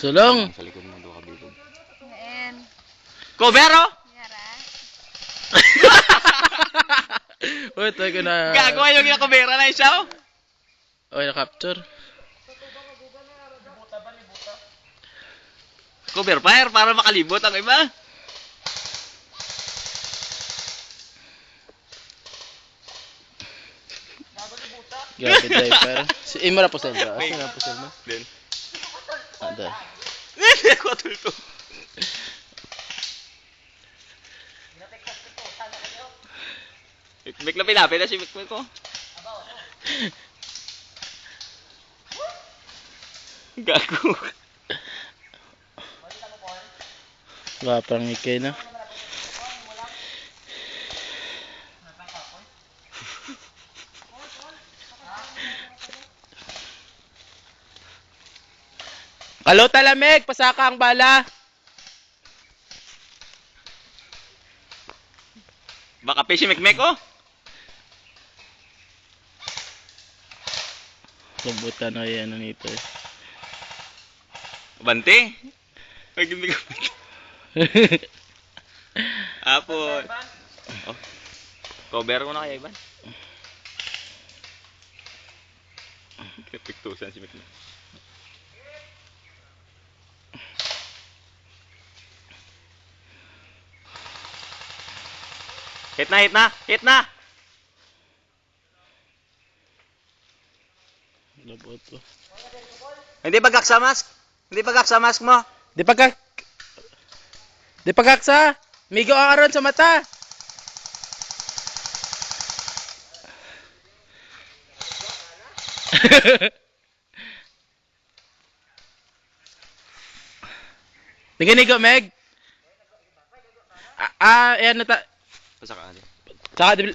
Sulong. Sa likod mo, doon ka bilog. Ngayon. Kobero! Ngara. Uy, tayo ko na. Gagawa yung kinakobera na isa, oh. Uy, na-capture. Cover fire para makalibot ang iba. Grabe diaper. Si Imara po sel ba? Sino po sel mo? Din. Ada. Hindi ako tulto. Mik na pinapit na si Mik ko. Gago. Wapang ikay na. Kalo talamig, pasaka ang bala. Baka pa si Mik oh. Lumbutan na yan nito eh. Bante. Ay, hindi ko. Apo. Oh. Cover ko na kaya, Ivan. Piktusan si Mik. Hit na, hit na, hit na! Labot po. Hindi bagak sa mask. Hindi bagak sa mask mo. Di pagkaksa. Migo ang aron sa mata. Tingin ko, Meg. Ayan na ta. Pasaka. Saka,